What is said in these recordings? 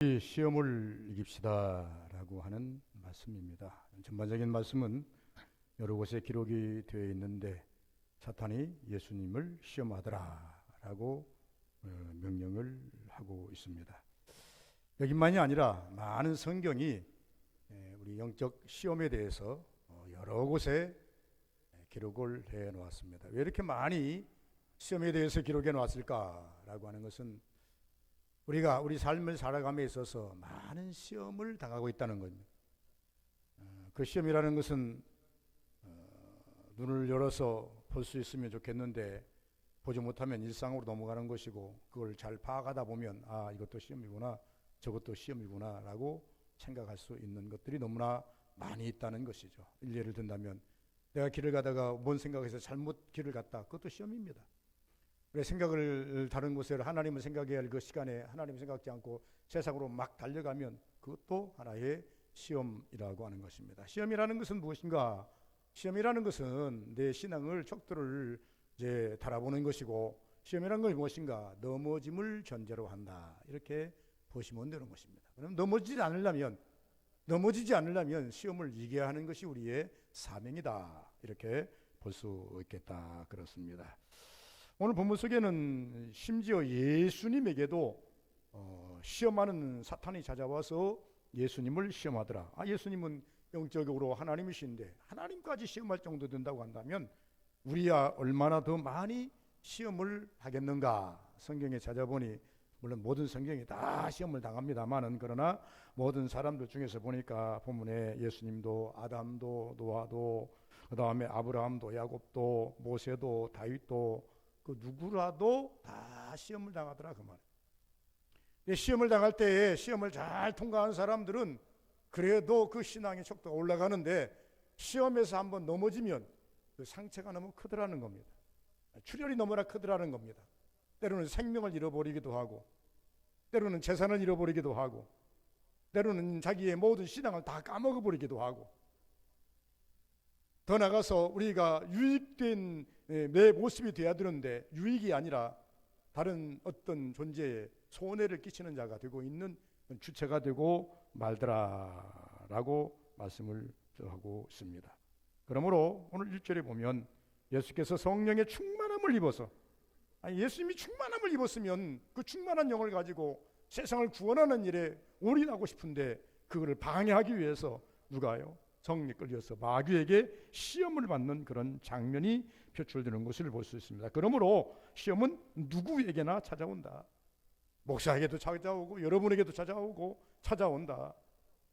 이 시험을 이깁시다라고 하는 말씀입니다. 전반적인 말씀은 여러 곳에 기록이 되어 있는데 사탄이 예수님을 시험하더라라고 명령을 하고 있습니다. 여기만이 아니라 많은 성경이 우리 영적 시험에 대해서 여러 곳에 기록을 해 놓았습니다. 왜 이렇게 많이 시험에 대해서 기록해 놓았을까라고 하는 것은 우리가 우리 삶을 살아감에 있어서 많은 시험을 당하고 있다는 겁니다. 그 시험이라는 것은 눈을 열어서 볼 수 있으면 좋겠는데 보지 못하면 일상으로 넘어가는 것이고, 그걸 잘 파악하다 보면 이것도 시험이구나 저것도 시험이구나 라고 생각할 수 있는 것들이 너무나 많이 있다는 것이죠. 일례를 든다면 내가 길을 가다가 뭔 생각해서 잘못 길을 갔다, 그것도 시험입니다. 그래, 생각을 다른 곳에 하나님을 생각해야 할 그 시간에 하나님을 생각지 않고 세상으로 막 달려가면 그것도 하나의 시험이라고 하는 것입니다. 시험이라는 것은 무엇인가? 시험이라는 것은 내 신앙을 척도를 이제 달아보는 것이고, 시험이라는 것이 무엇인가? 넘어짐을 전제로 한다, 이렇게 보시면 되는 것입니다. 그럼 넘어지지 않으려면 시험을 이겨야 하는 것이 우리의 사명이다, 이렇게 볼 수 있겠다, 그렇습니다. 오늘 본문 속에는 심지어 예수님에게도 시험하는 사탄이 찾아와서 예수님을 시험하더라. 예수님은 영적으로 하나님이신데 하나님까지 시험할 정도 된다고 한다면 우리야 얼마나 더 많이 시험을 하겠는가. 성경에 찾아보니 물론 모든 성경이 다 시험을 당합니다만은, 그러나 모든 사람들 중에서 보니까 본문에 예수님도 아담도 노아도 그 다음에 아브라함도 야곱도 모세도 다윗도 그 누구라도 다 시험을 당하더라, 그 말이에요. 시험을 당할 때에 시험을 잘 통과한 사람들은 그래도 그 신앙의 척도가 올라가는데, 시험에서 한번 넘어지면 그 상처가 너무 크더라는 겁니다. 출혈이 너무나 크더라는 겁니다. 때로는 생명을 잃어버리기도 하고, 때로는 재산을 잃어버리기도 하고, 때로는 자기의 모든 신앙을 다 까먹어버리기도 하고, 더 나가서 우리가 유익된 내 모습이 되어야 되는데 유익이 아니라 다른 어떤 존재에 손해를 끼치는 자가 되고 있는 주체가 되고 말더라라고 말씀을 하고 있습니다. 그러므로 오늘 1절에 보면 예수께서 성령의 충만함을 입어서, 예수님이 충만함을 입었으면 그 충만한 영을 가지고 세상을 구원하는 일에 올인하고 싶은데 그거를 방해하기 위해서 누가요? 성령이 끌려서 마귀에게 시험을 받는 그런 장면이 표출되는 것을 볼 수 있습니다. 그러므로 시험은 누구에게나 찾아온다. 목사에게도 찾아오고 여러분에게도 찾아온다.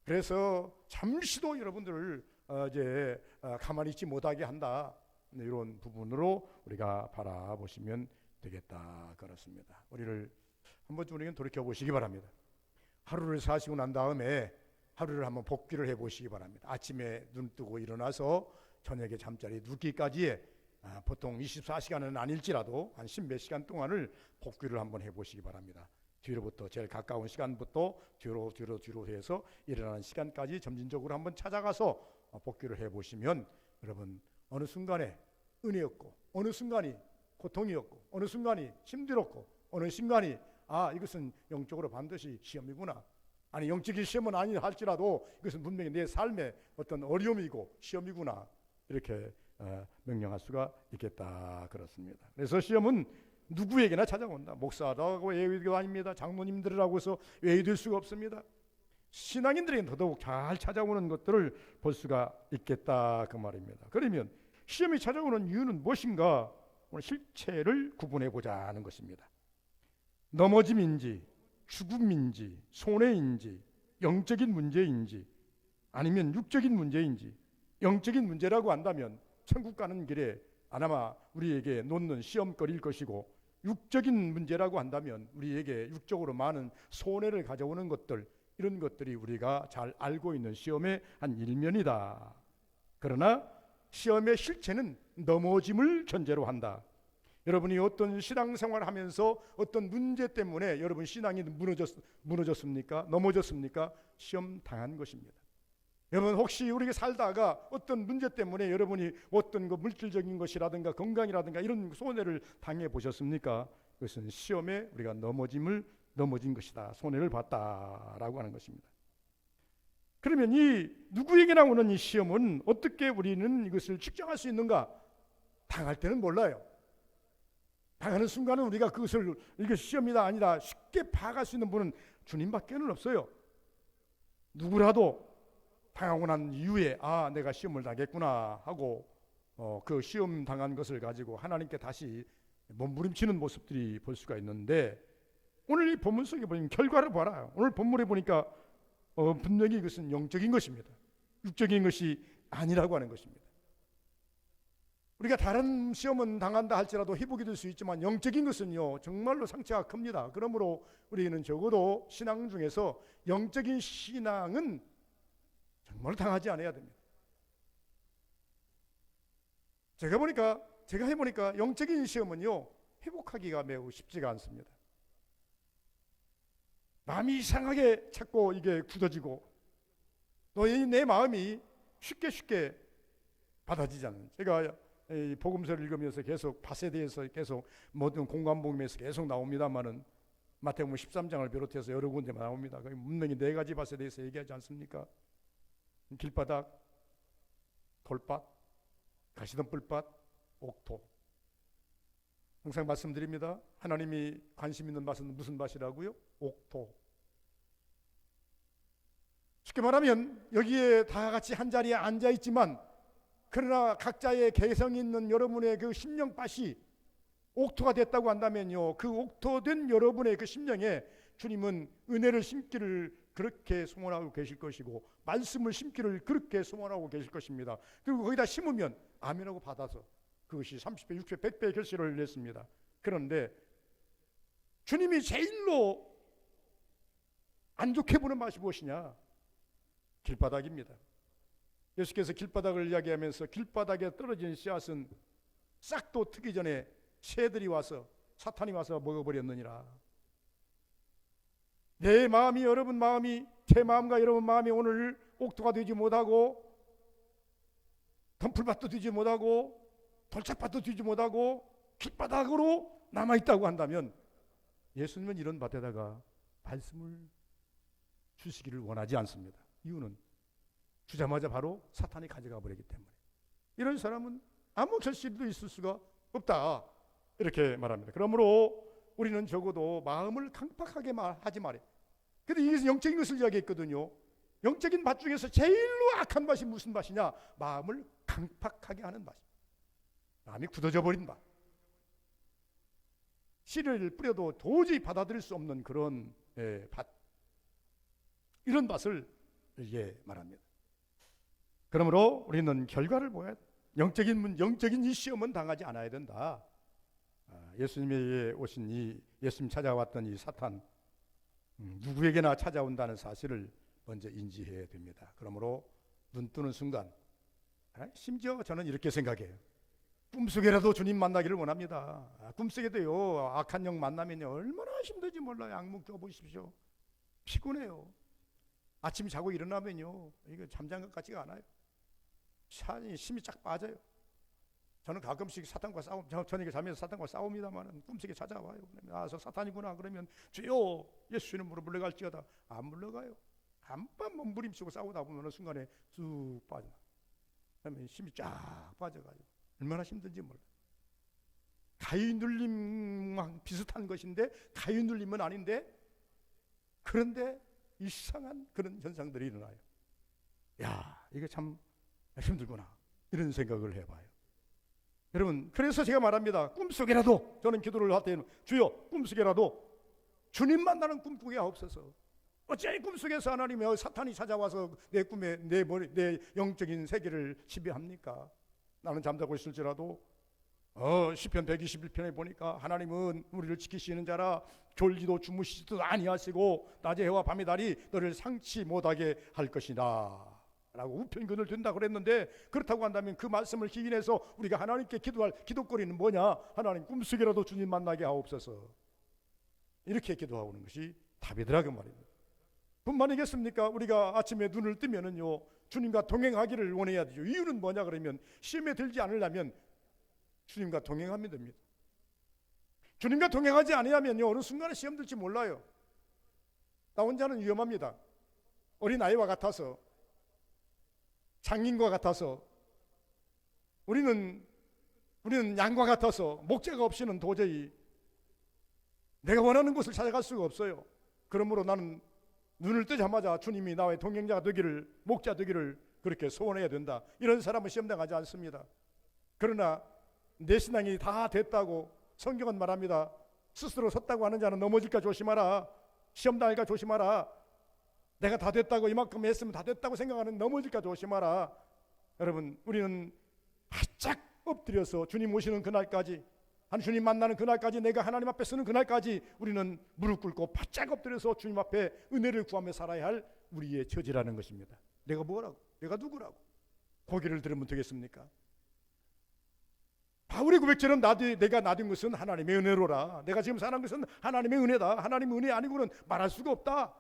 그래서 잠시도 여러분들을 이제 가만히 있지 못하게 한다, 이런 부분으로 우리가 바라보시면 되겠다, 그렇습니다. 우리를 한번 우리는 돌이켜 보시기 바랍니다. 하루를 사시고 난 다음에 하루를 한번 복귀를 해보시기 바랍니다. 아침에 눈 뜨고 일어나서 저녁에 잠자리 눕기까지의 보통 24시간은 아닐지라도 한 10몇 시간 동안을 복귀를 한번 해보시기 바랍니다. 뒤로부터 제일 가까운 시간부터 뒤로 해서 일어나는 시간까지 점진적으로 한번 찾아가서 복귀를 해보시면 여러분 어느 순간에 은혜였고, 어느 순간이 고통이었고, 어느 순간이 힘들었고, 어느 순간이 이것은 영적으로 반드시 시험이구나, 아니 영적인 시험은 아니 할지라도 이것은 분명히 내 삶의 어떤 어려움이고 시험이구나, 이렇게 명령할 수가 있겠다, 그렇습니다. 그래서 시험은 누구에게나 찾아온다. 목사라고 예의가 아닙니다. 장로님들이라고 해서 예의될 수가 없습니다. 신앙인들에게는 더더욱 잘 찾아오는 것들을 볼 수가 있겠다, 그 말입니다. 그러면 시험이 찾아오는 이유는 무엇인가? 오늘 실체를 구분해 보자는 것입니다. 넘어짐인지 죽음인지 손해인지 영적인 문제인지 아니면 육적인 문제인지, 영적인 문제라고 한다면 천국 가는 길에 아마 우리에게 놓는 시험거리일 것이고, 육적인 문제라고 한다면 우리에게 육적으로 많은 손해를 가져오는 것들, 이런 것들이 우리가 잘 알고 있는 시험의 한 일면이다. 그러나 시험의 실체는 넘어짐을 전제로 한다. 여러분이 어떤 신앙생활을 하면서 어떤 문제 때문에 여러분 신앙이 무너졌습니까? 넘어졌습니까? 시험 당한 것입니다. 여러분 혹시 우리가 살다가 어떤 문제 때문에 여러분이 어떤 그 물질적인 것이라든가 건강이라든가 이런 손해를 당해 보셨습니까? 그것은 시험에 우리가 넘어짐을 넘어진 것이다. 손해를 봤다라고 하는 것입니다. 그러면 이 누구에게나 오는 이 시험은 어떻게 우리는 이것을 측정할 수 있는가? 당할 때는 몰라요. 당하는 순간은 우리가 그것을 이게 시험이다 아니다 쉽게 파악할 수 있는 분은 주님밖에는 없어요. 누구라도 당하고 난 이후에 내가 시험을 당했구나 하고 그 시험 당한 것을 가지고 하나님께 다시 몸부림치는 모습들이 볼 수가 있는데, 오늘 이 본문 속에 보면 결과를 봐라. 오늘 본문에 보니까 분명히 이것은 영적인 것입니다. 육적인 것이 아니라고 하는 것입니다. 우리가 다른 시험은 당한다 할지라도 회복이 될 수 있지만 영적인 것은요 정말로 상처가 큽니다. 그러므로 우리는 적어도 신앙 중에서 영적인 신앙은 정말 당하지 않아야 됩니다. 제가 해보니까 영적인 시험은요 회복하기가 매우 쉽지가 않습니다. 마음이 이상하게 자꾸 이게 굳어지고 또 내 마음이 쉽게 받아지지 않는, 제가 이 복음서를 읽으면서 계속 밭에 대해서 계속 모든 공관복음에서 계속 나옵니다만은 마태복음 13장을 비롯해서 여러 군데 나옵니다. 분명히 4가지 밭에 대해서 얘기하지 않습니까? 길바닥, 돌밭, 가시덤불밭, 옥토. 항상 말씀드립니다. 하나님이 관심 있는 밭은 무슨 밭이라고요? 옥토. 쉽게 말하면 여기에 다 같이 한 자리에 앉아 있지만 그러나 각자의 개성 있는 여러분의 그 심령밭이 옥토가 됐다고 한다면요, 그 옥토된 여러분의 그 심령에 주님은 은혜를 심기를 그렇게 소원하고 계실 것이고 말씀을 심기를 그렇게 소원하고 계실 것입니다. 그리고 거기다 심으면 아멘하고 받아서 그것이 30배, 60배, 100배의 결실을 냈습니다. 그런데 주님이 제일로 안 좋게 보는 맛이 무엇이냐? 길바닥입니다. 예수께서 길바닥을 이야기하면서 길바닥에 떨어진 씨앗은 싹도 트기 전에 새들이 와서 사탄이 와서 먹어버렸느니라. 내 마음이 여러분 마음이 제 마음과 여러분 마음이 오늘 옥토가 되지 못하고 덤풀밭도 되지 못하고 돌짝밭도 되지 못하고 길바닥으로 남아있다고 한다면 예수님은 이런 밭에다가 말씀을 주시기를 원하지 않습니다. 이유는 주자마자 바로 사탄이 가져가 버리기 때문에. 이런 사람은 아무 결실도 있을 수가 없다 이렇게 말합니다. 그러므로 우리는 적어도 마음을 강팍하게 하지 말아요. 근데 이게 영적인 것을 이야기했거든요. 영적인 밭 중에서 제일로 악한 밭이 무슨 밭이냐? 마음을 강팍하게 하는 밭. 마음이 굳어져 버린 밭. 씨를 뿌려도 도저히 받아들일 수 없는 그런 밭. 이런 밭을 이게 말합니다. 그러므로 우리는 결과를 보아야 돼. 영적인 이 시험은 당하지 않아야 된다. 예수님에게 오신 예수님 찾아왔던 이 사탄, 누구에게나 찾아온다는 사실을 먼저 인지해야 됩니다. 그러므로 눈 뜨는 순간, 심지어 저는 이렇게 생각해요. 꿈속에라도 주님 만나기를 원합니다. 꿈속에도요 악한 영 만나면요 얼마나 힘든지 몰라요. 악몽 껴보십시오. 피곤해요. 아침 자고 일어나면요 이거 잠잔 것 같지가 않아요. 힘이 쫙 빠져요. 저는 가끔씩 사탄과 저녁에 자면서 사탄과 싸웁니다만 꿈속에 찾아와요. 저 사탄이구나. 그러면 주여 예수 이름으로 물러갈지어다. 안 물러가요. 한번 몸부림치고 싸우다 보면 어느 순간에 쑥 빠져. 그러면 힘이 쫙 빠져가지고 얼마나 힘든지 몰라요. 가위 눌림과 비슷한 것인데 가위 눌림은 아닌데 그런데 이상한 그런 현상들이 일어나요. 야, 이게 참 힘들구나 이런 생각을 해봐요. 여러분, 그래서 제가 말합니다. 꿈속에라도 저는 기도를 할 때는 주여 꿈속에라도 주님 만나는 꿈 꾸게 하옵소서. 어찌 꿈속에서 하나님의 사탄이 찾아와서 내 꿈에 내 영적인 세계를 지배합니까? 나는 잠자고 있을지라도 시편 121편에 보니까 하나님은 우리를 지키시는 자라 졸지도 주무시지도 아니하시고 낮에 해와 밤의 달이 너를 상치 못하게 할 것이다 라고 우편근을 든다 그랬는데, 그렇다고 한다면 그 말씀을 기인해서 우리가 하나님께 기도할 기도거리는 뭐냐? 하나님 꿈속이라도 주님 만나게 하옵소서. 이렇게 기도하는 것이 답이더라 그 말입니다. 뿐만이겠습니까? 우리가 아침에 눈을 뜨면은요 주님과 동행하기를 원해야 되죠. 이유는 뭐냐 그러면 시험에 들지 않으려면 주님과 동행하면 됩니다. 주님과 동행하지 않으면요 어느 순간에 시험 들지 몰라요. 나 혼자는 위험합니다. 어린아이와 같아서, 장인과 같아서, 우리는 양과 같아서 목자가 없이는 도저히 내가 원하는 곳을 찾아갈 수가 없어요. 그러므로 나는 눈을 뜨자마자 주님이 나의 동행자가 되기를, 목자 되기를 그렇게 소원해야 된다. 이런 사람은 시험당하지 않습니다. 그러나 내 신앙이 다 됐다고 성경은 말합니다. 스스로 섰다고 하는 자는 넘어질까 조심하라. 시험당할까 조심하라. 내가 다 됐다고, 이만큼 했으면 다 됐다고 생각하는 넘어질까 조심하라. 여러분, 우리는 바짝 엎드려서 주님 오시는 그날까지, 주님 만나는 그날까지, 내가 하나님 앞에 서는 그날까지 우리는 무릎 꿇고 바짝 엎드려서 주님 앞에 은혜를 구하며 살아야 할 우리의 처지라는 것입니다. 내가 뭐라고? 내가 누구라고? 고개를 들으면 되겠습니까? 바울의 고백처럼 내가 나된 것은 하나님의 은혜로라. 내가 지금 사는 것은 하나님의 은혜다. 하나님의 은혜 아니고는 말할 수가 없다.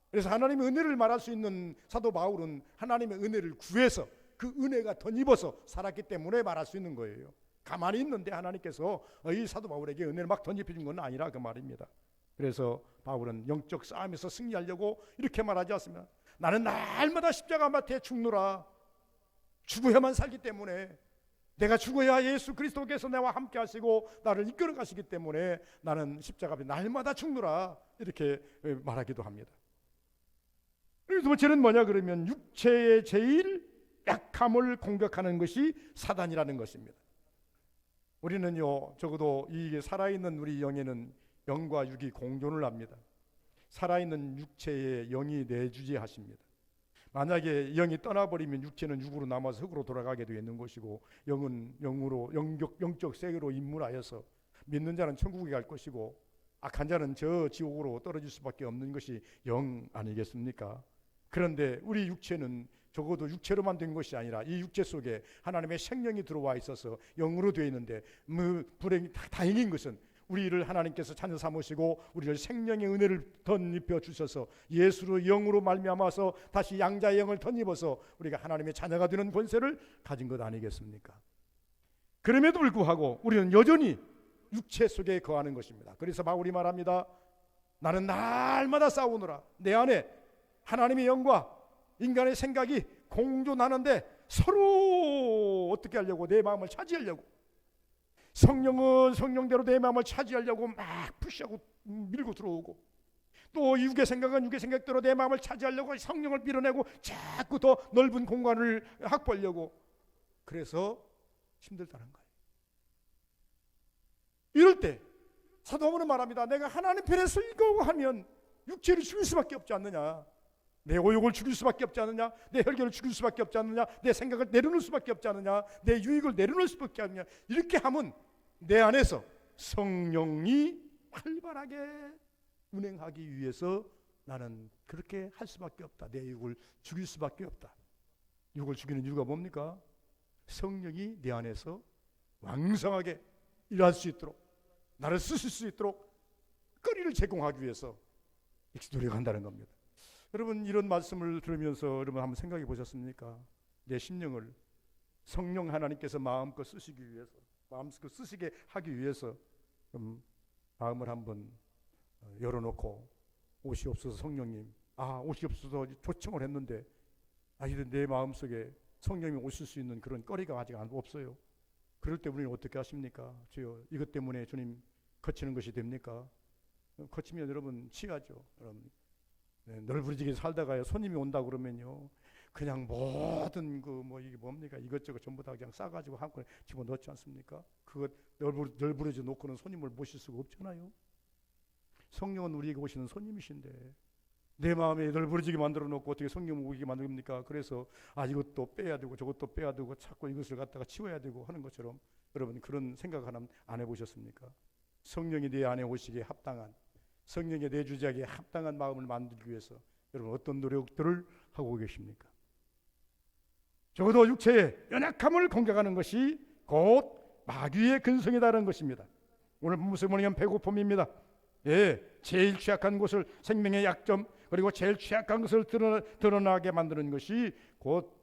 그래서 하나님의 은혜를 말할 수 있는 사도 바울은 하나님의 은혜를 구해서 그 은혜가 덧입어서 살았기 때문에 말할 수 있는 거예요. 가만히 있는데 하나님께서 이 사도 바울에게 은혜를 막 덧입혀준 건 아니라 그 말입니다. 그래서 바울은 영적 싸움에서 승리하려고 이렇게 말하지 않습니까? 나는 날마다 십자가 맡에 죽노라. 죽어야만 살기 때문에, 내가 죽어야 예수 그리스도께서 나와 함께 하시고 나를 이끌어 가시기 때문에 나는 십자가 앞에 날마다 죽노라, 이렇게 말하기도 합니다. 두 번째는 뭐냐 그러면 육체의 제일 약함을 공격하는 것이 사단이라는 것입니다. 우리는요, 적어도 이 살아있는 우리 영에는 영과 육이 공존을 합니다. 살아있는 육체에 영이 내주재하십니다. 만약에 영이 떠나버리면 육체는 육으로 남아서 흙으로 돌아가게 되어 있는 것이고, 영은 영으로 영적 세계로 입문하여서 믿는 자는 천국에 갈 것이고 악한 자는 저 지옥으로 떨어질 수밖에 없는 것이 영 아니겠습니까? 그런데 우리 육체는 적어도 육체로만 된 것이 아니라 이 육체 속에 하나님의 생명이 들어와 있어서 영으로 되어 있는데, 다행인 것은 우리를 하나님께서 자녀 삼으시고 우리를 생명의 은혜를 덧입혀 주셔서 예수로 영으로 말미암아서 다시 양자의 영을 덧입어서 우리가 하나님의 자녀가 되는 권세를 가진 것 아니겠습니까? 그럼에도 불구하고 우리는 여전히 육체 속에 거하는 것입니다. 그래서 바울이 말합니다. 나는 날마다 싸우노라. 내 안에 하나님의 영과 인간의 생각이 공존하는데 서로 어떻게 하려고, 내 마음을 차지하려고, 성령은 성령대로 내 마음을 차지하려고 막 푸시하고 밀고 들어오고, 또 육의 생각은 육의 생각대로 내 마음을 차지하려고 성령을 밀어내고 자꾸 더 넓은 공간을 확보하려고, 그래서 힘들다는 거예요. 이럴 때 사도 바울은 말합니다. 내가 하나님 편에 서려고 하면 육체를 죽일 수밖에 없지 않느냐, 내 오욕을 죽일 수밖에 없지 않느냐, 내 혈기를 죽일 수밖에 없지 않느냐, 내 생각을 내려놓을 수밖에 없지 않느냐, 내 유익을 내려놓을 수밖에 없느냐. 이렇게 하면 내 안에서 성령이 활발하게 운행하기 위해서 나는 그렇게 할 수밖에 없다. 내 육을 죽일 수밖에 없다. 육을 죽이는 이유가 뭡니까? 성령이 내 안에서 왕성하게 일할 수 있도록, 나를 쓰실 수 있도록 거리를 제공하기 위해서 노력한다는 겁니다. 여러분, 이런 말씀을 들으면서 여러분 한번 생각해 보셨습니까? 내 심령을 성령 하나님께서 마음껏 쓰시기 위해서, 마음껏 쓰시게 하기 위해서 마음을 한번 열어놓고, 오시옵소서 성령님, 오시옵소서 초청을 했는데 이제 내 마음속에 성령이 오실 수 있는 그런 거리가 아직 없어요. 그럴 때 우리는 어떻게 하십니까? 주여, 이것 때문에 주님 거치는 것이 됩니까? 거치면 여러분 취하죠. 여러분, 널브러지게 살다가 손님이 온다 그러면요, 그냥 모든 이게 뭡니까? 이것저것 전부 다 그냥 싸가지고 한꺼번에 집어넣지 않습니까? 그거 널브러져 놓고는 손님을 모실 수가 없잖아요. 성령은 우리에게 오시는 손님이신데 내 마음에 널브러지게 만들어 놓고 어떻게 성령을 오게 만듭니까? 그래서 이것도 빼야 되고 저것도 빼야 되고 자꾸 이것을 갖다가 치워야 되고 하는 것처럼, 여러분 그런 생각 하나 안 해보셨습니까? 성령이 내 안에 오시기에 합당한, 성령의 내주자에게 합당한 마음을 만들기 위해서 여러분 어떤 노력들을 하고 계십니까? 적어도 육체의 연약함을 공격하는 것이 곧 마귀의 근성이다라는 것입니다. 오늘 본문에서 보면 배고픔입니다. 제일 취약한 것을, 생명의 약점, 그리고 제일 취약한 것을 드러나게 만드는 것이 곧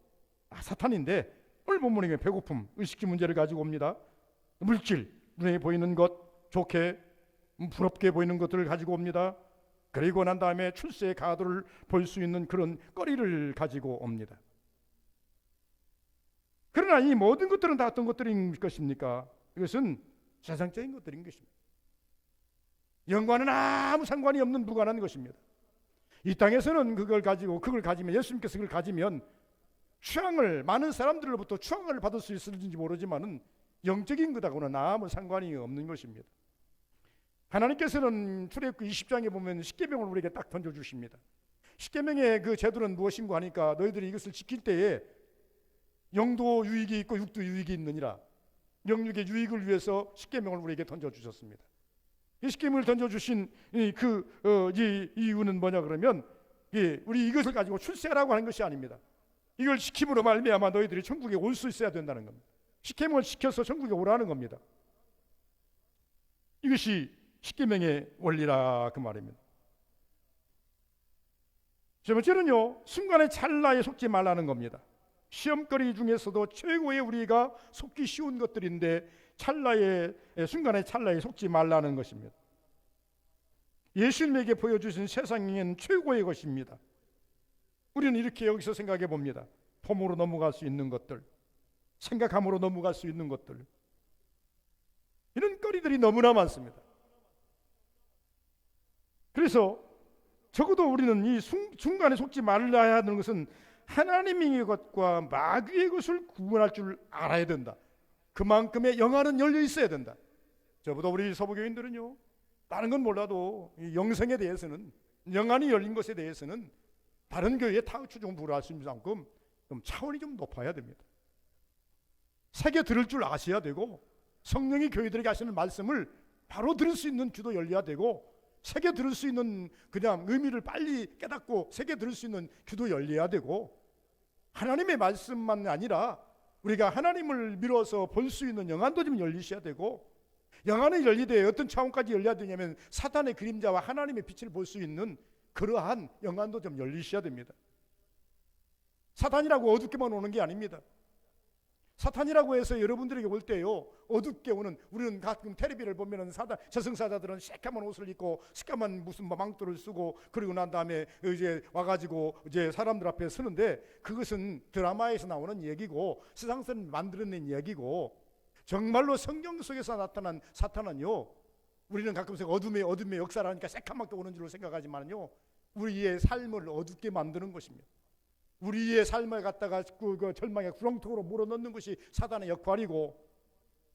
사탄인데, 오늘 본문에 배고픔, 의식주 문제를 가지고 옵니다. 물질, 눈에 보이는 것, 좋게 부럽게 보이는 것들을 가지고 옵니다. 그리고 난 다음에 출세의 가도를 볼 수 있는 그런 거리를 가지고 옵니다. 그러나 이 모든 것들은 다 어떤 것들인 것입니까? 이것은 세상적인 것들인 것입니다. 영과는 아무 상관이 없는 무관한 것입니다. 이 땅에서는 그걸 가지면, 예수님께서 그걸 가지면 추앙을, 많은 사람들로부터 추앙을 받을 수 있을지 모르지만은 영적인 것하고는 아무 상관이 없는 것입니다. 하나님께서는 출애굽기 20장에 보면 십계명을 우리에게 딱 던져주십니다. 십계명의 그 제도는 무엇인가 하니까 너희들이 이것을 지킬 때에 영도 유익이 있고 육도 유익이 있느니라. 영육의 유익을 위해서 십계명을 우리에게 던져주셨습니다. 이 십계명을 던져주신 이 이유는 뭐냐 그러면, 우리 이것을 가지고 출세하라고 하는 것이 아닙니다. 이걸 지킴으로 말미암아 너희들이 천국에 올 수 있어야 된다는 겁니다. 십계명을 지켜서 천국에 오라는 겁니다. 이것이 십계명의 원리라 그 말입니다. 세 번째는요, 순간의 찰나에 속지 말라는 겁니다. 시험거리 중에서도 최고의 우리가 속기 쉬운 것들인데 순간의 찰나에 속지 말라는 것입니다. 예수님에게 보여주신 세상엔 최고의 것입니다. 우리는 이렇게 여기서 생각해 봅니다. 폼으로 넘어갈 수 있는 것들, 생각함으로 넘어갈 수 있는 것들, 이런 거리들이 너무나 많습니다. 그래서 적어도 우리는 이 순간에 속지 말아야 하는 것은 하나님의 것과 마귀의 것을 구분할 줄 알아야 된다. 그만큼의 영안은 열려 있어야 된다. 저보다 우리 서부교인들은요, 다른 건 몰라도 이 영성에 대해서는, 영안이 열린 것에 대해서는 다른 교회에 타우치 좀 불할 수 있는 만큼 좀 차원이 좀 높아야 됩니다. 새겨 들을 줄 아셔야 되고, 성령이 교회들에게 하시는 말씀을 바로 들을 수 있는 귀도 열려야 되고, 새겨 들을 수 있는 그냥 의미를 빨리 깨닫고 새겨 들을 수 있는 귀도 열려야 되고, 하나님의 말씀만 아니라 우리가 하나님을 미뤄서 볼 수 있는 영안도 좀 열리셔야 되고, 영안이 열리되 어떤 차원까지 열려야 되냐면 사탄의 그림자와 하나님의 빛을 볼 수 있는 그러한 영안도 좀 열리셔야 됩니다. 사탄이라고 어둡게만 오는 게 아닙니다. 사탄이라고 해서 여러분들에게 올 때요, 어둡게 오는, 우리는 가끔 텔레비를 보면은 저승사자들은 새까만 옷을 입고 새까만 무슨 망토를 쓰고, 그리고 난 다음에 이제 와가지고 이제 사람들 앞에 서는데, 그것은 드라마에서 나오는 얘기고 세상에서 만들어낸 얘기고, 정말로 성경 속에서 나타난 사탄은요, 우리는 가끔씩 어둠의 역사라니까 새까맣게 오는 줄로 생각하지만요, 우리의 삶을 어둡게 만드는 것입니다. 우리의 삶을 갖다가 그 절망의 구렁텅으로 몰아넣는 것이 사단의 역할이고,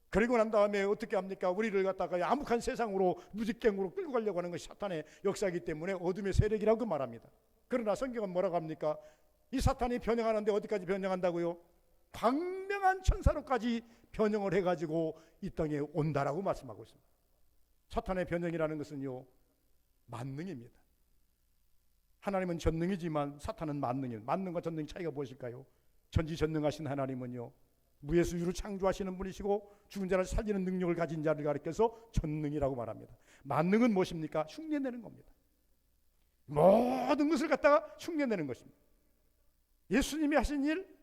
그리고 난 다음에 어떻게 합니까? 우리를 갖다가 암흑한 세상으로, 무지갱으로 끌고 가려고 하는 것이 사탄의 역사이기 때문에 어둠의 세력이라고 말합니다. 그러나 성경은 뭐라고 합니까? 이 사탄이 변형하는데 어디까지 변형한다고요? 광명한 천사로까지 변형을 해가지고 이 땅에 온다라고 말씀하고 있습니다. 사탄의 변형이라는 것은요, 만능입니다. 하나님은 전능이지만 사탄은 만능입니다. 만능과 전능 차이가 무엇일까요? 전지전능하신 하나님은요, 무에서 유를 창조하시는 분이시고 죽은 자를 살리는 능력을 가진 자를 가리켜서 전능이라고 말합니다. 만능은 무엇입니까? 흉내내는 겁니다. 모든 것을 갖다가 흉내내는 것입니다. 예수님이 하신 일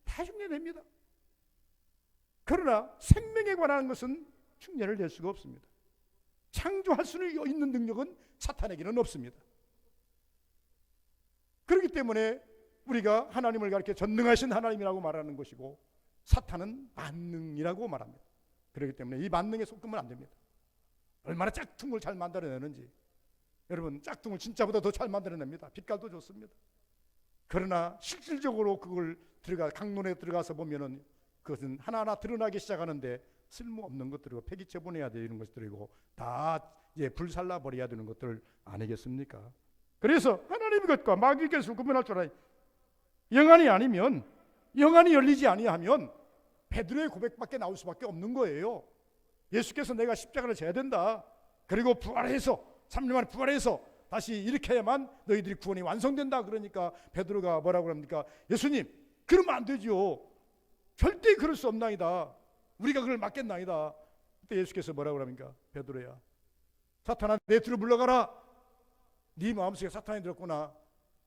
다 흉내냅니다. 그러나 생명에 관한 것은 흉내를 낼 수가 없습니다. 창조할 수 있는 능력은 사탄에게는 없습니다. 그렇기 때문에 우리가 하나님을 가리켜 전능하신 하나님이라고 말하는 것이고, 사탄은 만능이라고 말합니다. 그렇기 때문에 이 만능에 속으면 안 됩니다. 얼마나 짝퉁을 잘 만들어내는지, 여러분, 짝퉁을 진짜보다 더 잘 만들어냅니다. 빛깔도 좋습니다. 그러나 실질적으로 그걸 강론에 들어가서 보면은 그것은 하나하나 드러나기 시작하는데 쓸모없는 것들이고 폐기체 보내야 되는 것들이고 다 이제 불살라 버려야 되는 것들 아니겠습니까? 그래서 하나님의 것과 마귀의 것을 구분할 줄 알아야, 영안이 아니면, 영안이 열리지 아니하면 베드로의 고백밖에 나올 수밖에 없는 거예요. 예수께서 내가 십자가를 져야 된다, 그리고 부활해서 3년 만에 부활해서 다시 일으켜야만 너희들이 구원이 완성된다. 그러니까 베드로가 뭐라고 합니까? 예수님, 그러면 안 되죠. 절대 그럴 수 없나이다. 우리가 그걸 막겠나이다. 그때 예수께서 뭐라고 합니까? 베드로야, 사탄아, 내 뒤로 물러가라. 네 마음속에 사탄이 들었구나.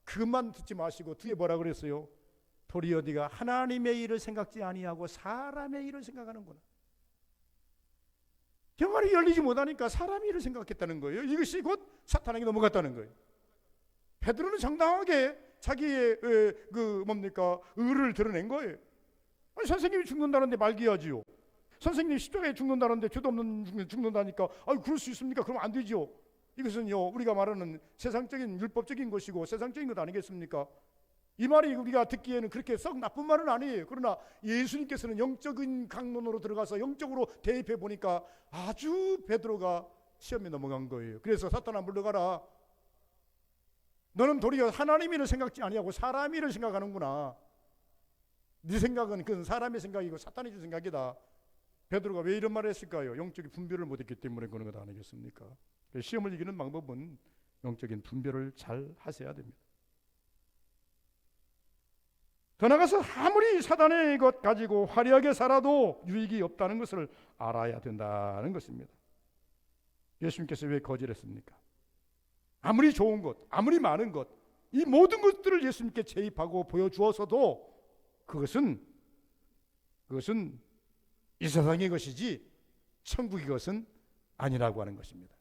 그것만 듣지 마시고 뒤에 뭐라 그랬어요? 도리어 네가 하나님의 일을 생각지 아니하고 사람의 일을 생각하는구나. 병아리 열리지 못하니까 사람이 일을 생각했다는 거예요. 이것이 곧 사탄에게 넘어갔다는 거예요. 베드로는 정당하게 자기의 의를 드러낸 거예요. 아니, 선생님이 죽는다는데 말기하지요. 선생님이 십자가에 죽는다는데 죄도 없는 죽는다니까 그럴 수 있습니까? 그러면 안 되지요. 이것은요, 우리가 말하는 세상적인 율법적인 것이고 세상적인 것 아니겠습니까? 이 말이 우리가 듣기에는 그렇게 썩 나쁜 말은 아니에요. 그러나 예수님께서는 영적인 강론으로 들어가서 영적으로 대입해 보니까 아주 베드로가 시험에 넘어간 거예요. 그래서 사탄아 물러가라. 너는 도리어 하나님 일을 생각지 아니하고 사람 일을 생각하는구나. 네 생각은 그건 사람의 생각이고 사탄의 생각이다. 베드로가 왜 이런 말을 했을까요? 영적인 분별을 못했기 때문에 그런 것 아니겠습니까? 시험을 이기는 방법은 영적인 분별을 잘 하셔야 됩니다. 더 나아가서 아무리 사단의 것 가지고 화려하게 살아도 유익이 없다는 것을 알아야 된다는 것입니다. 예수님께서 왜 거절했습니까? 아무리 좋은 것, 아무리 많은 것, 이 모든 것들을 예수님께 제입하고 보여주어서도 그것은 이 세상의 것이지 천국의 것은 아니라고 하는 것입니다.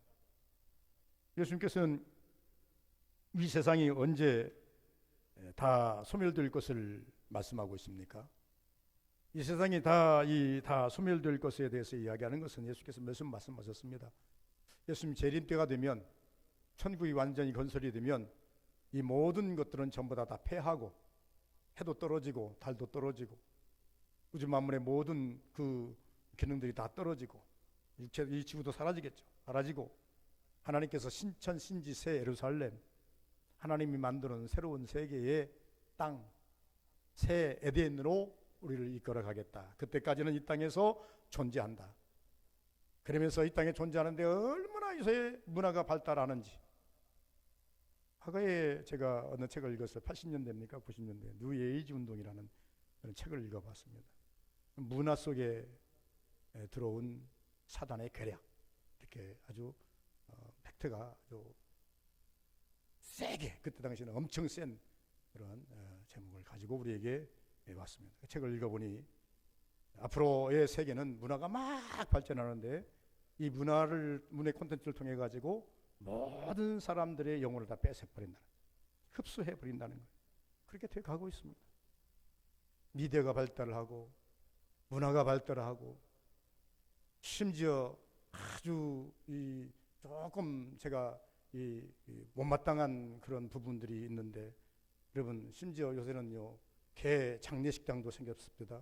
예수님께서는 이 세상이 언제 다 소멸될 것을 말씀하고 있습니까? 이 세상이 다 소멸될 것에 대해서 이야기하는 것은 예수께서 몇 번 말씀하셨습니다. 예수님 재림 때가 되면, 천국이 완전히 건설이 되면 이 모든 것들은 전부 다 패하고 해도 떨어지고 달도 떨어지고 우주 만물의 모든 그 기능들이 다 떨어지고 이 지구도 사라지겠죠. 사라지고 하나님께서 신천 신지 새 예루살렘, 하나님이 만드는 새로운 세계의 땅, 새 에덴으로 우리를 이끌어 가겠다. 그때까지는 이 땅에서 존재한다. 그러면서 이 땅에 존재하는데 얼마나 이제 문화가 발달하는지. 과거에 제가 어느 책을 읽었어요. 80년대입니까? 90년대 뉴에이지 운동이라는 그런 책을 읽어봤습니다. 문화 속에 들어온 사단의 괴력, 이렇게 아주 팩트가 아주 세게, 그때 당시에는 엄청 센 그런 제목을 가지고 우리에게 왔습니다. 그 책을 읽어보니 앞으로의 세계는 문화가 막 발전하는데 이 문화의 콘텐츠를 통해 가지고 모든 사람들의 영혼을 다 뺏어버린다는, 흡수해버린다는 거예요. 그렇게 돼 가고 있습니다. 미디어가 발달을 하고 문화가 발달하고 심지어 아주 조금 제가 못마땅한 그런 부분들이 있는데, 여러분 심지어 요새는요 개 장례식장도 생겼습니다.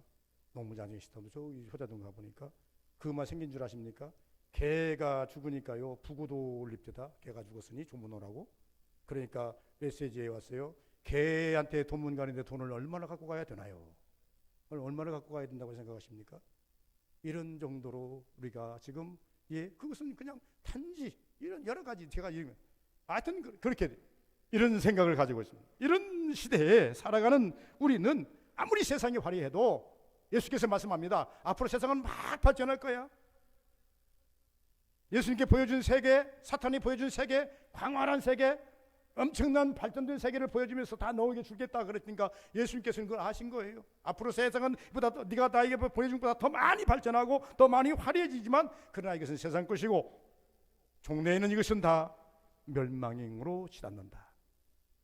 농무장례식장도 저기 효자동 가보니까 그만 생긴 줄 아십니까? 개가 죽으니까요 부고도 올립니다. 개가 죽었으니 조문호라고. 그러니까 메시지에 왔어요. 개한테 돈문 가는데 돈을 얼마나 갖고 가야 되나요? 얼마나 갖고 가야 된다고 생각하십니까? 이런 정도로 우리가 지금 그것은 그냥 단지 이런 여러 가지 제가 하여튼 그렇게 이런 생각을 가지고 있습니다. 이런 시대에 살아가는 우리는 아무리 세상이 화려해도 예수께서 말씀합니다. 앞으로 세상은 막 발전할 거야. 예수님께 보여준 세계, 사탄이 보여준 세계, 광활한 세계, 엄청난 발전된 세계를 보여주면서 다 너에게 주겠다 그랬으니까 예수님께서는 그걸 아신 거예요. 앞으로 세상은 네가 나에게 보여준 것보다 더 많이 발전하고 더 많이 화려해지지만 그러나 이것은 세상 것이고 종래에는 이것은 다 멸망행으로 치닫는다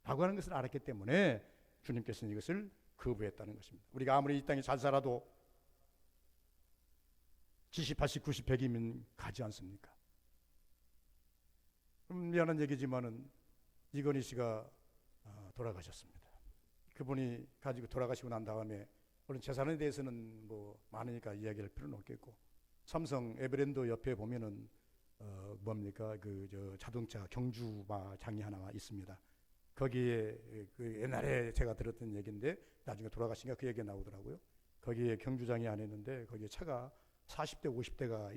라고 하는 것을 알았기 때문에 주님께서는 이것을 거부했다는 것입니다. 우리가 아무리 이 땅에 잘 살아도 70, 80, 90, 100이면 가지 않습니까? 미안한 얘기지만은 이건희 씨가 돌아가셨습니다. 그분이 가지고 돌아가시고 난 다음에 물론 재산에 대해서는 뭐 많으니까 이야기할 필요는 없겠고, 삼성 에버랜드 옆에 보면은 자동차 경주마장이 하나 있습니다. 거기에 그 옛날에 제가 들었던 얘기인데 나중에 돌아가시니까 그 얘기가 나오더라고요. 거기에 경주장이 안에 있는데 거기에 차가 40대 50대가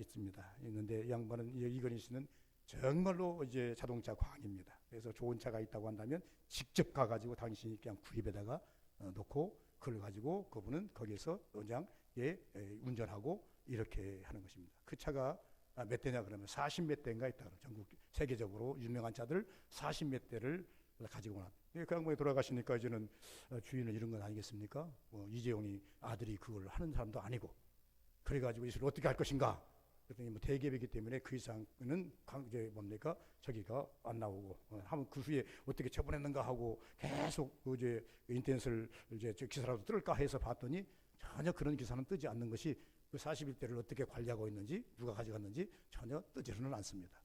있는데 이 양반은 이건희 씨는 정말로 이제 자동차 광입니다. 그래서 좋은 차가 있다고 한다면 직접 가가지고 당신이 그냥 구입에다가 놓고 그걸 가지고 그분은 거기에서 그냥 운전하고 이렇게 하는 것입니다. 그 차가 몇 대냐 그러면 40몇 대인가 있다. 전국 세계적으로 유명한 차들 40몇 대를 가지고 나. 그 양반이 돌아가시니까 이제는 주인을 잃은 건 아니겠습니까? 이재용이 아들이 그걸 하는 사람도 아니고, 그래가지고 이것을 어떻게 할 것인가 그랬더니 뭐 대기업이기 때문에 그 이상은 이제 뭡니까 저기가 안 나오고 하면 그 후에 어떻게 처분했는가 하고 계속 이제 인터넷을 이제 기사라도 뜰까 해서 봤더니 전혀 그런 기사는 뜨지 않는 것이 그 41대를 어떻게 관리하고 있는지 누가 가져갔는지 전혀 뜨지는 않습니다.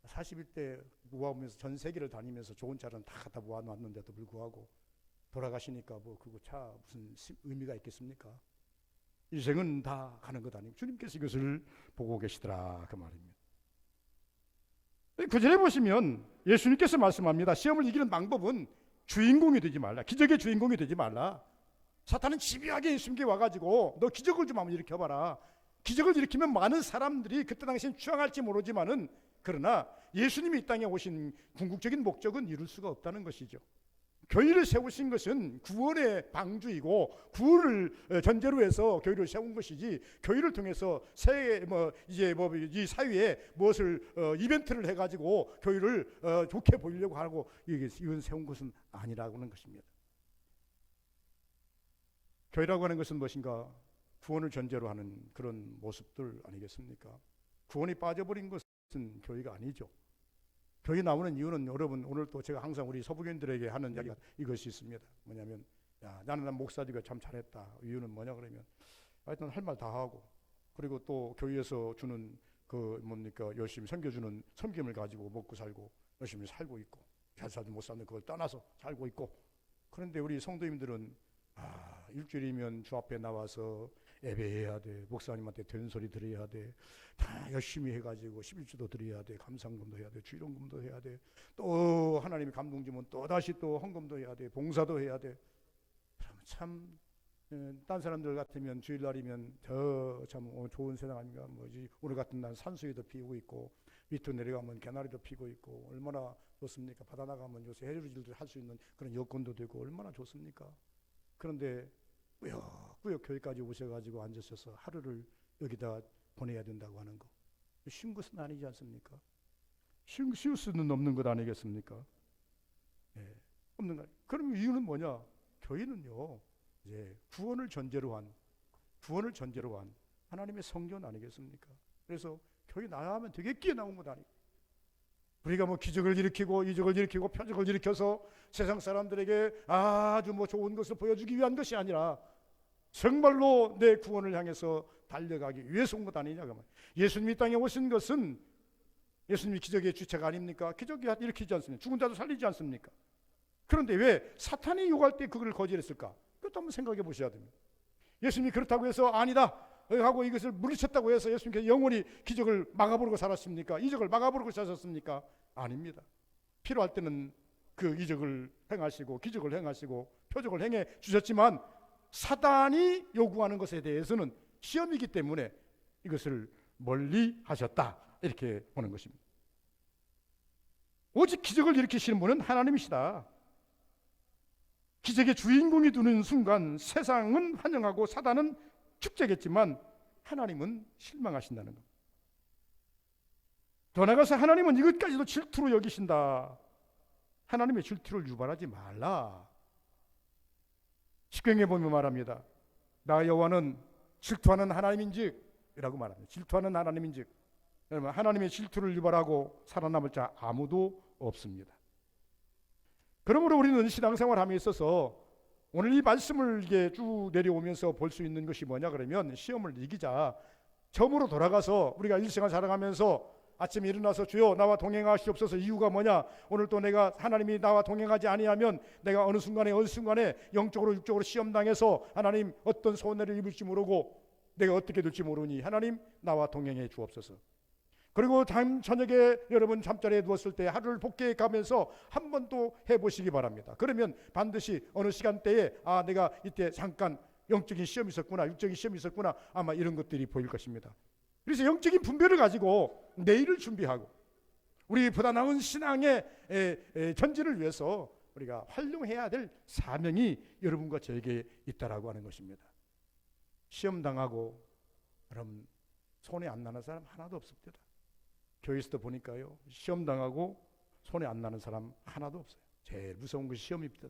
41대 모아오면서 전 세계를 다니면서 좋은 차는 다 갖다 모아놨는데도 불구하고 돌아가시니까 뭐 그거 차 무슨 의미가 있겠습니까? 인생은 다 가는 것 아니고 주님께서 이것을 보고 계시더라 그 말입니다. 구절에 보시면 예수님께서 말씀합니다. 시험을 이기는 방법은 주인공이 되지 말라. 기적의 주인공이 되지 말라. 사탄은 집요하게 예수님께 와가지고 너 기적을 좀 한번 일으켜봐라. 기적을 일으키면 많은 사람들이 그때 당시엔 추앙할지 모르지만은 그러나 예수님이 이 땅에 오신 궁극적인 목적은 이룰 수가 없다는 것이죠. 교회를 세우신 것은 구원의 방주이고 구원을 전제로 해서 교회를 세운 것이지 교회를 통해서 이 사회에 무엇을 이벤트를 해가지고 교회를 좋게 보이려고 하고 이건 세운 것은 아니라고 하는 것입니다. 교회라고 하는 것은 무엇인가? 구원을 전제로 하는 그런 모습들 아니겠습니까? 구원이 빠져버린 것은 교회가 아니죠. 교회 나오는 이유는 여러분 오늘 또 제가 항상 우리 서부교인들에게 하는 이야기가 이것이 있습니다. 뭐냐면 나는 목사지가 참 잘했다. 이유는 뭐냐 그러면 하여튼 할 말 다 하고 그리고 또 교회에서 주는 그 뭡니까 열심히 섬겨주는 섬김을 가지고 먹고 살고 열심히 살고 있고 잘 살든 못 살든 그걸 떠나서 살고 있고 그런데 우리 성도님들은 일주일이면 주 앞에 나와서 예배해야 돼. 목사님한테 되는 소리 들어야 돼. 다 열심히 해가지고 11주도 드려야 돼. 감상금도 해야 돼. 주일원금도 해야 돼. 또 하나님이 감동 주면 또 다시 또 헌금도 해야 돼. 봉사도 해야 돼. 참 딴 사람들 같으면 주일날이면 더 참 좋은 세상 아닌가. 뭐지 오늘 같은 날 산수유도 피우고 있고 밑으로 내려가면 개나리도 피고 있고 얼마나 좋습니까? 바다 나가면 요새 해루질도 할 수 있는 그런 여건도 되고 얼마나 좋습니까? 그런데 꾸역꾸역 교회까지 오셔가지고 앉으셔서 하루를 여기다 보내야 된다고 하는 거 쉬운 것은 아니지 않습니까? 쉬울 수는 없는 것 아니겠습니까? 없는 거. 그럼 이유는 뭐냐? 교회는요 이제 구원을 전제로 한 하나님의 성전 아니겠습니까? 그래서 교회 나가면 되게 끼어나온 것 아니에요. 우리가 뭐 기적을 일으키고 이적을 일으키고 표적을 일으켜서 세상 사람들에게 아주 뭐 좋은 것을 보여주기 위한 것이 아니라 정말로 내 구원을 향해서 달려가기 위해서 온 것 아니냐. 예수님이 땅에 오신 것은 예수님이 기적의 주체가 아닙니까? 기적이 일으키지 않습니까? 죽은 자도 살리지 않습니까? 그런데 왜 사탄이 요구할 때 그걸 거절했을까? 그것도 한번 생각해 보셔야 됩니다. 예수님이 그렇다고 해서 아니다 하고 이것을 물리쳤다고 해서 예수님께서 영원히 기적을 막아버리고 살았습니까? 이적을 막아버리고 사셨습니까? 아닙니다. 필요할 때는 그 이적을 행하시고 기적을 행하시고 표적을 행해 주셨지만 사단이 요구하는 것에 대해서는 시험이기 때문에 이것을 멀리 하셨다 이렇게 보는 것입니다. 오직 기적을 일으키시는 분은 하나님이시다. 기적의 주인공이 되는 순간 세상은 환영하고 사단은 축제겠지만 하나님은 실망하신다는 것. 더 나아가서 하나님은 이것까지도 질투로 여기신다. 하나님의 질투를 유발하지 말라. 십경에 보면 말합니다. 나 여호와는 질투하는 하나님인즉 이라고 말합니다. 질투하는 하나님인즉 여러분 하나님의 질투를 유발하고 살아남을 자 아무도 없습니다. 그러므로 우리는 신앙생활함에 있어서 오늘 이 말씀을 이게 쭉 내려오면서 볼 수 있는 것이 뭐냐 그러면 시험을 이기자. 처음으로 돌아가서 우리가 일생을 살아가면서 아침에 일어나서 주여 나와 동행하시옵소서. 이유가 뭐냐? 오늘 또 내가 하나님이 나와 동행하지 아니하면 내가 어느 순간에 영적으로 육적으로 시험당해서 하나님 어떤 손해를 입을지 모르고 내가 어떻게 될지 모르니 하나님 나와 동행해 주옵소서. 그리고 저녁에 여러분 잠자리에 누웠을 때 하루를 복귀해 가면서 한 번 또 해보시기 바랍니다. 그러면 반드시 어느 시간대에 내가 이때 잠깐 영적인 시험이 있었구나, 육적인 시험이 있었구나, 아마 이런 것들이 보일 것입니다. 그래서 영적인 분별을 가지고 내일을 준비하고 우리 보다 나은 신앙의 전진을 위해서 우리가 활용해야 될 사명이 여러분과 저에게 있다라고 하는 것입니다. 시험당하고 여러분 손에 안 나는 사람 하나도 없습니다. 교회에서도 보니까요 시험당하고 손에 안 나는 사람 하나도 없어요. 제일 무서운 것이 시험입니다.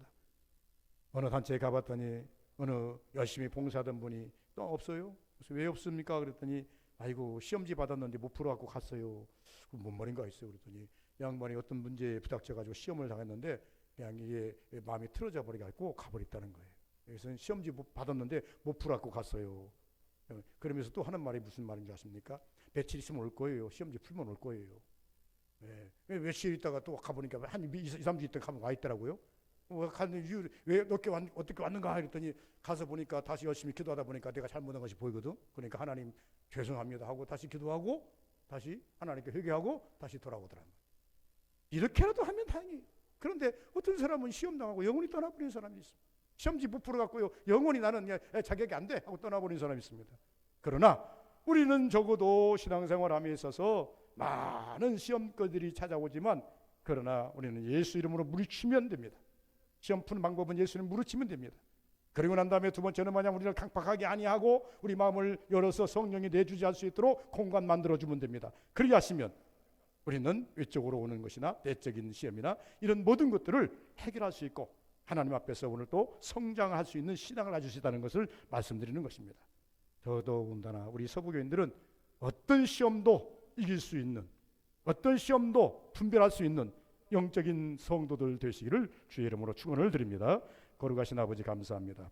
어느 단체에 가봤더니 어느 열심히 봉사하던 분이 또 없어요. 그래서 왜 없습니까? 그랬더니 아이고 시험지 받았는데 못 풀어갖고 갔어요. 뭔 말인가 했어요. 그랬더니 양반이 어떤 문제에 부닥쳐가지고 시험을 당했는데 그냥 이게 마음이 틀어져 버려갖고 가버렸다는 거예요. 그래서 시험지 받았는데 못 풀어갖고 갔어요. 그러면서 또 하는 말이 무슨 말인 줄 아십니까? 며칠 있으면 올 거예요. 시험지 풀면 올 거예요. 예. 며칠 있다가 또 가보니까 한 2, 3주 있다가 와 있더라고요. 가는 이유 왜 어떻게 왔는가 했더니 가서 보니까 다시 열심히 기도하다 보니까 내가 잘못한 것이 보이거든. 그러니까 하나님 죄송합니다 하고 다시 기도하고 다시 하나님께 회개하고 다시 돌아오더라고요. 이렇게라도 하면 다행이에요. 그런데 어떤 사람은 시험 당하고 영원히 떠나버린 사람이 있습니다. 시험지 못 풀어갖고요 영원히 나는 자격이 안 돼 하고 떠나버린 사람이 있습니다. 그러나 우리는 적어도 신앙생활함에 있어서 많은 시험거들이 찾아오지만 그러나 우리는 예수 이름으로 물리치면 됩니다. 시험 푸는 방법은 예수 이름으로 물리치면 됩니다. 그리고 난 다음에 두 번째는 마냥 우리를 강팍하게 아니하고 우리 마음을 열어서 성령이 내주지 할 수 있도록 공간 만들어주면 됩니다. 그렇게 하시면 우리는 외적으로 오는 것이나 내적인 시험이나 이런 모든 것들을 해결할 수 있고 하나님 앞에서 오늘 또 성장할 수 있는 신앙을 가지시다는 것을 말씀드리는 것입니다. 더더군다나 우리 서부교인들은 어떤 시험도 이길 수 있는, 어떤 시험도 분별할 수 있는 영적인 성도들 되시기를 주의 이름으로 축원을 드립니다. 거룩하신 아버지 감사합니다.